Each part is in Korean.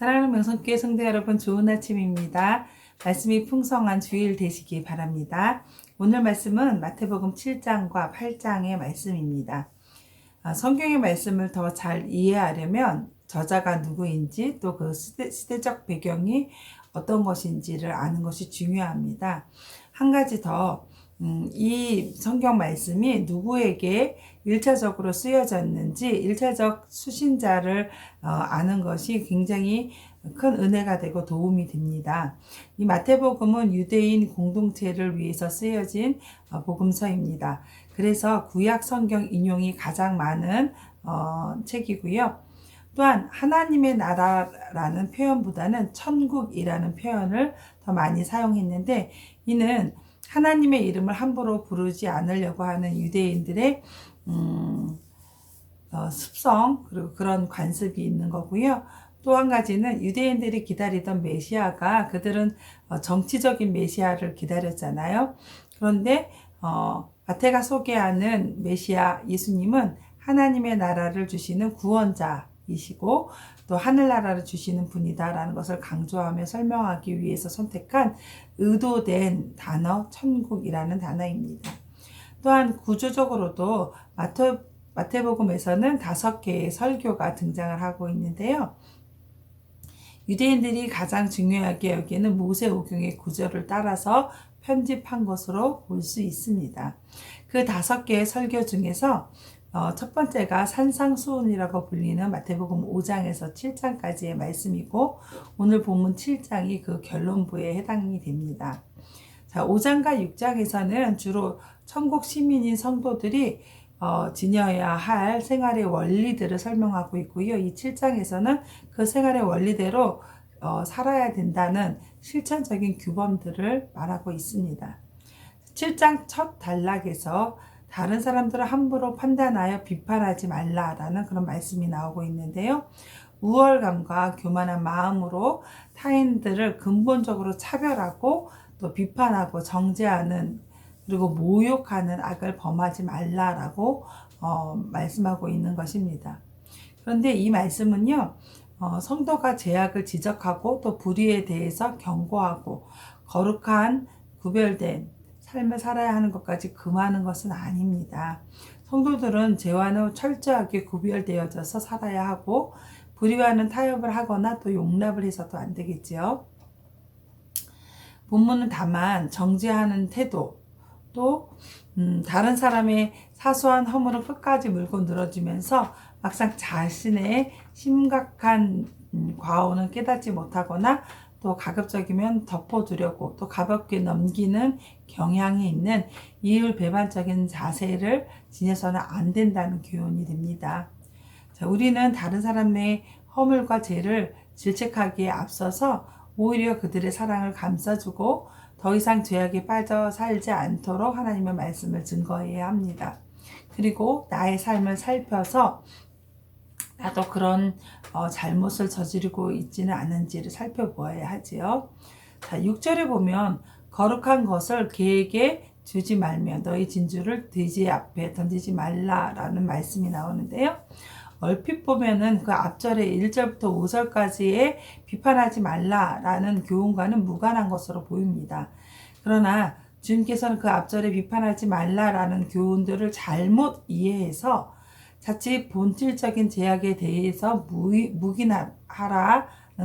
사랑하는 명성교회 성도 여러분, 좋은 아침입니다. 말씀이 풍성한 주일 되시기 바랍니다. 오늘 말씀은 마태복음 7장과 8장의 말씀입니다. 성경의 말씀을 더 잘 이해하려면 저자가 누구인지 또 그 시대적 배경이 어떤 것인지를 아는 것이 중요합니다. 한 가지 더, 이 성경 말씀이 누구에게 1차적으로 쓰여졌는지 1차적 수신자를 아는 것이 굉장히 큰 은혜가 되고 도움이 됩니다. 이 마태복음은 유대인 공동체를 위해서 쓰여진 복음서입니다. 그래서 구약 성경 인용이 가장 많은 책이고요. 또한 하나님의 나라라는 표현보다는 천국이라는 표현을 더 많이 사용했는데, 이는 하나님의 이름을 함부로 부르지 않으려고 하는 유대인들의 습성, 그리고 그런 관습이 있는 거고요. 또 한 가지는 유대인들이 기다리던 메시아가, 그들은 정치적인 메시아를 기다렸잖아요. 그런데 마태가 소개하는 메시아 예수님은 하나님의 나라를 주시는 구원자이시고 또 하늘나라를 주시는 분이다라는 것을 강조하며 설명하기 위해서 선택한 의도된 단어, 천국이라는 단어입니다. 또한 구조적으로도 마태복음에서는 5개의 설교가 등장을 하고 있는데요. 유대인들이 가장 중요하게 여기는 모세오경의 구조를 따라서 편집한 것으로 볼 수 있습니다. 그 5개의 설교 중에서 첫 번째가 산상수훈이라고 불리는 마태복음 5장에서 7장까지의 말씀이고, 오늘 본문 7장이 그 결론부에 해당이 됩니다. 자, 5장과 6장에서는 주로 천국 시민인 성도들이 지녀야 할 생활의 원리들을 설명하고 있고요. 이 7장에서는 그 생활의 원리대로 살아야 된다는 실천적인 규범들을 말하고 있습니다. 7장 첫 단락에서 다른 사람들을 함부로 판단하여 비판하지 말라라는 그런 말씀이 나오고 있는데요. 우월감과 교만한 마음으로 타인들을 근본적으로 차별하고 또 비판하고 정죄하는, 그리고 모욕하는 악을 범하지 말라라고 말씀하고 있는 것입니다. 그런데 이 말씀은요, 성도가 죄악을 지적하고 또 불의에 대해서 경고하고 거룩한 구별된 삶을 살아야 하는 것까지 금하는 것은 아닙니다. 성도들은 죄와는 철저하게 구별되어져서 살아야 하고, 불의와는 타협을 하거나 또 용납을 해서도 안 되겠지요. 본문은 다만 정죄하는 태도, 또 다른 사람의 사소한 허물을 끝까지 물고 늘어지면서 막상 자신의 심각한 과오는 깨닫지 못하거나 또 가급적이면 덮어두려고 또 가볍게 넘기는 경향이 있는 이율배반적인 자세를 지녀서는 안 된다는 교훈이 됩니다. 자, 우리는 다른 사람의 허물과 죄를 질책하기에 앞서서 오히려 그들의 사랑을 감싸주고 더 이상 죄악에 빠져 살지 않도록 하나님의 말씀을 증거해야 합니다. 그리고 나의 삶을 살펴서 나도 그런 잘못을 저지르고 있지는 않은지를 살펴보아야 하지요. 자, 6절에 보면 거룩한 것을 개에게 주지 말며 너희 진주를 돼지 앞에 던지지 말라라는 말씀이 나오는데요. 얼핏 보면은 그 앞절에 1절부터 5절까지의 비판하지 말라라는 교훈과는 무관한 것으로 보입니다. 그러나 주님께서는 그 앞절에 비판하지 말라라는 교훈들을 잘못 이해해서 자칫 본질적인 죄악에 대해서 묵인하라는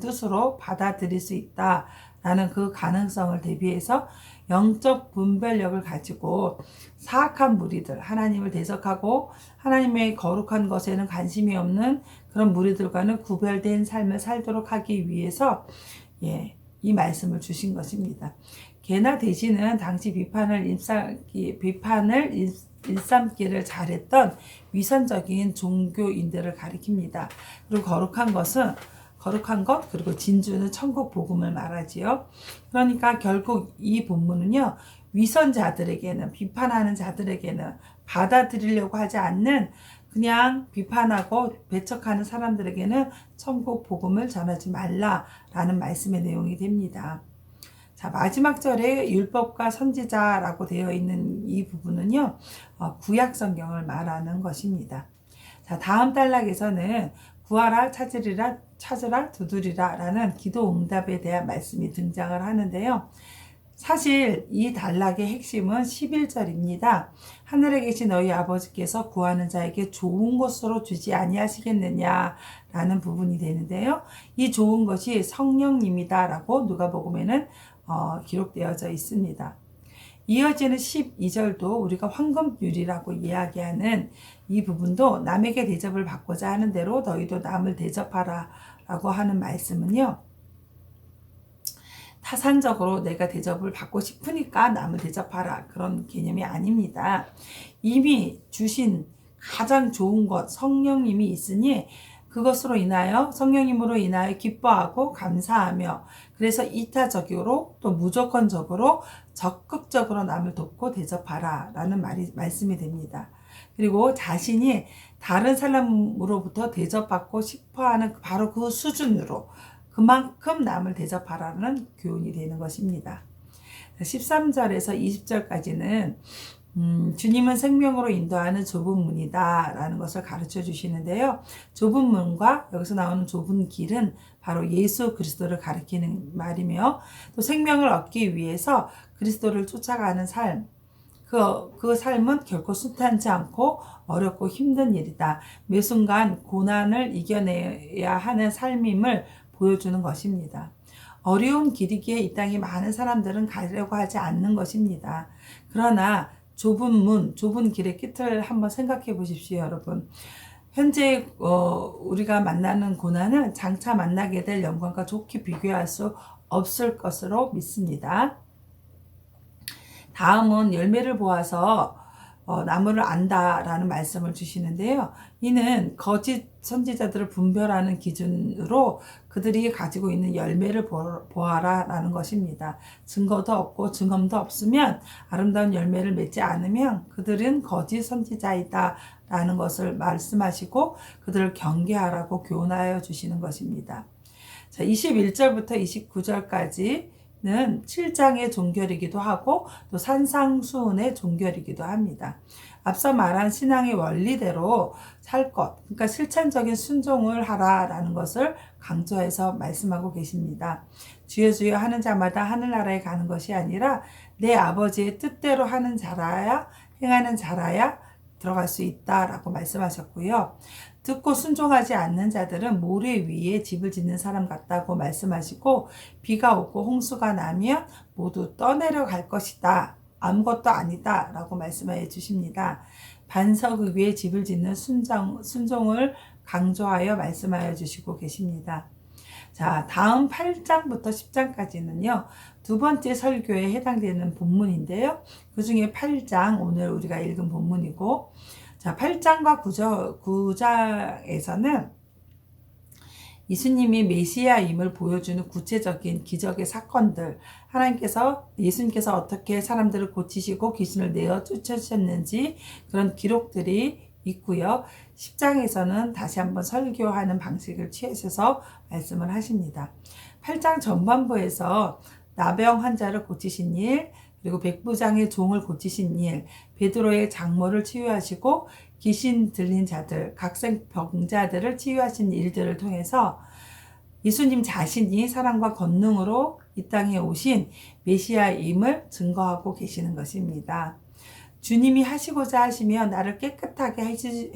뜻으로 받아들일 수 있다라는 그 가능성을 대비해서 영적 분별력을 가지고 사악한 무리들, 하나님을 대적하고 하나님의 거룩한 것에는 관심이 없는 그런 무리들과는 구별된 삶을 살도록 하기 위해서 이 말씀을 주신 것입니다. 개나 돼지는 당시 비판을 일삼기를 잘했던 위선적인 종교인들을 가리킵니다. 그리고 거룩한 것, 그리고 진주는 천국 복음을 말하지요. 그러니까 결국 이 본문은요, 위선자들에게는, 비판하는 자들에게는, 받아들이려고 하지 않는 그냥 비판하고 배척하는 사람들에게는 천국 복음을 전하지 말라라는 말씀의 내용이 됩니다. 자, 마지막 절에 율법과 선지자라고 되어 있는 이 부분은요, 구약 성경을 말하는 것입니다. 자, 다음 단락에서는 구하라 찾으리라 찾으라 두드리라 라는 기도 응답에 대한 말씀이 등장을 하는데요. 사실 이 단락의 핵심은 11절입니다. 하늘에 계신 너희 아버지께서 구하는 자에게 좋은 것으로 주지 아니하시겠느냐 라는 부분이 되는데요. 이 좋은 것이 성령님이다 라고 누가복음에는 기록되어져 있습니다. 이어지는 12절도 우리가 황금률이라고 이야기하는 이 부분도 남에게 대접을 받고자 하는 대로 너희도 남을 대접하라 라고 하는 말씀은요, 타산적으로 내가 대접을 받고 싶으니까 남을 대접하라 그런 개념이 아닙니다. 이미 주신 가장 좋은 것 성령님이 있으니 그것으로 인하여 성령님으로 인하여 기뻐하고 감사하며, 그래서 이타적으로 또 무조건적으로 적극적으로 남을 돕고 대접하라 라는 말씀이 됩니다. 그리고 자신이 다른 사람으로부터 대접받고 싶어하는 바로 그 수준으로 그만큼 남을 대접하라는 교훈이 되는 것입니다. 13절에서 20절까지는 주님은 생명으로 인도하는 좁은 문이다 라는 것을 가르쳐 주시는데요. 좁은 문과 여기서 나오는 좁은 길은 바로 예수 그리스도를 가리키는 말이며, 또 생명을 얻기 위해서 그리스도를 쫓아가는 삶, 그 삶은 결코 순탄치 않고 어렵고 힘든 일이다. 매 순간 고난을 이겨내야 하는 삶임을 보여주는 것입니다. 어려운 길이기에 이 땅에 많은 사람들은 가려고 하지 않는 것입니다. 그러나 좁은 문, 좁은 길의 끝을 한번 생각해 보십시오, 여러분. 현재 우리가 만나는 고난은 장차 만나게 될 영광과 좋게 비교할 수 없을 것으로 믿습니다. 다음은 열매를 보아서 나무를 안다라는 말씀을 주시는데요. 이는 거짓 선지자들을 분별하는 기준으로 그들이 가지고 있는 열매를 보아라 라는 것입니다. 증거도 없고 증언도 없으면, 아름다운 열매를 맺지 않으면 그들은 거짓 선지자이다 라는 것을 말씀하시고 그들을 경계하라고 교훈하여 주시는 것입니다. 자, 21절부터 29절까지 는 7장의 종결이기도 하고 또 산상수훈의 종결이기도 합니다. 앞서 말한 신앙의 원리대로 살 것, 그러니까 실천적인 순종을 하라라는 것을 강조해서 말씀하고 계십니다. 주여 주여 하는 자마다 하늘나라에 가는 것이 아니라 내 아버지의 뜻대로 하는 자라야, 행하는 자라야 들어갈 수 있다라고 말씀하셨고요. 듣고 순종하지 않는 자들은 모래 위에 집을 짓는 사람 같다고 말씀하시고, 비가 오고 홍수가 나면 모두 떠내려 갈 것이다, 아무것도 아니다 라고 말씀해 주십니다. 반석 위에 집을 짓는 순종을 강조하여 말씀하여 주시고 계십니다. 자, 다음 8장부터 10장까지는요 두 번째 설교에 해당되는 본문인데요, 그 중에 8장 오늘 우리가 읽은 본문이고, 자, 8장과 9장에서는 예수님이 메시아임을 보여주는 구체적인 기적의 사건들, 예수님께서 어떻게 사람들을 고치시고 귀신을 내어 쫓으셨는지 그런 기록들이 있고요. 10장에서는 다시 한번 설교하는 방식을 취하셔서 말씀을 하십니다. 8장 전반부에서 나병 환자를 고치신 일, 그리고 백부장의 종을 고치신 일, 베드로의 장모를 치유하시고 귀신 들린 자들, 각색 병자들을 치유하신 일들을 통해서 예수님 자신이 사랑과 권능으로 이 땅에 오신 메시아임을 증거하고 계시는 것입니다. 주님이 하시고자 하시면 나를 깨끗하게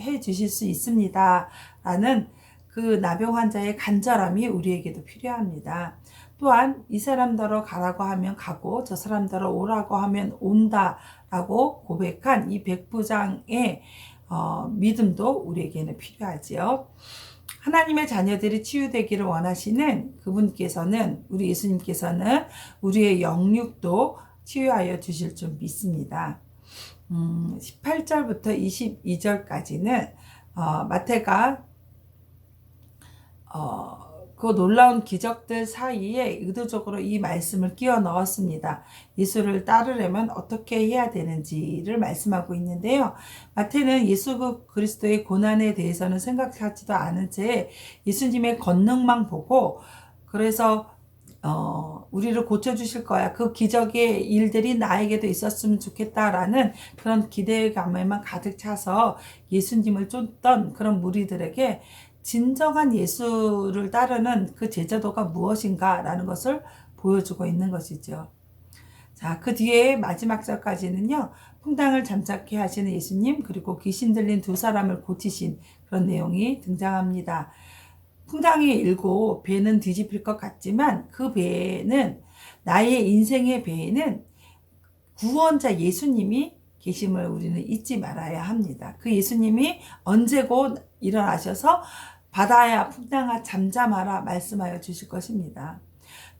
해주실 수 있습니다 라는 그 나병 환자의 간절함이 우리에게도 필요합니다. 또한 이 사람더러 가라고 하면 가고 저 사람더러 오라고 하면 온다 라고 고백한 이 백부장의 믿음도 우리에게는 필요하지요. 하나님의 자녀들이 치유되기를 원하시는 그분께서는, 우리 예수님께서는 우리의 영육도 치유하여 주실 줄 믿습니다. 18절부터 22절까지는 마태가 그 놀라운 기적들 사이에 의도적으로 이 말씀을 끼워 넣었습니다. 예수를 따르려면 어떻게 해야 되는지를 말씀하고 있는데요. 마태는 예수 그리스도의 고난에 대해서는 생각하지도 않은 채 예수님의 권능만 보고, 그래서 우리를 고쳐주실 거야, 그 기적의 일들이 나에게도 있었으면 좋겠다라는 그런 기대감에만 가득 차서 예수님을 쫓던 그런 무리들에게 진정한 예수를 따르는 그 제자도가 무엇인가라는 것을 보여주고 있는 것이죠. 자, 그 뒤에 마지막 절까지는요, 풍당을 잠자게 하시는 예수님, 그리고 귀신 들린 두 사람을 고치신 그런 내용이 등장합니다. 풍당이 일고 배는 뒤집힐 것 같지만 그 배에는, 나의 인생의 배에는 구원자 예수님이 계심을 우리는 잊지 말아야 합니다. 그 예수님이 언제 곧 일어나셔서 바다야 풍당아 잠잠하라 말씀하여 주실 것입니다.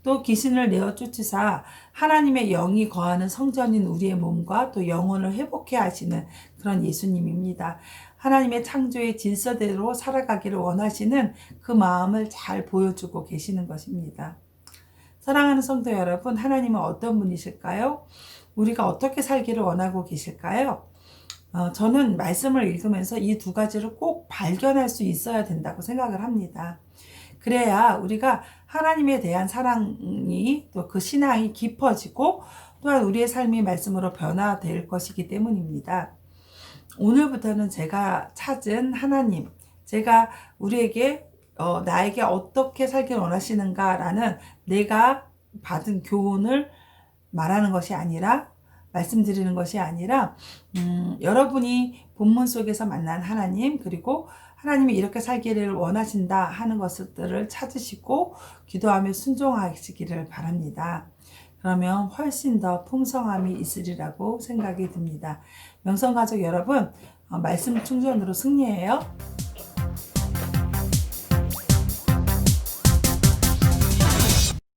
또 귀신을 내어 쫓으사 하나님의 영이 거하는 성전인 우리의 몸과 또 영혼을 회복해 하시는 그런 예수님입니다. 하나님의 창조의 질서대로 살아가기를 원하시는 그 마음을 잘 보여주고 계시는 것입니다. 사랑하는 성도 여러분, 하나님은 어떤 분이실까요? 우리가 어떻게 살기를 원하고 계실까요? 저는 말씀을 읽으면서 이 두 가지를 꼭 발견할 수 있어야 된다고 생각을 합니다. 그래야 우리가 하나님에 대한 사랑이, 또 그 신앙이 깊어지고 또한 우리의 삶이 말씀으로 변화될 것이기 때문입니다. 오늘부터는 제가 찾은 하나님, 제가 우리에게 나에게 어떻게 살길 원하시는가라는 내가 받은 교훈을 말하는 것이 아니라, 말씀드리는 것이 아니라 여러분이 본문 속에서 만난 하나님, 그리고 하나님이 이렇게 살기를 원하신다 하는 것들을 찾으시고 기도하며 순종하시기를 바랍니다. 그러면 훨씬 더 풍성함이 있으리라고 생각이 듭니다. 명성가족 여러분, 말씀 충전으로 승리해요.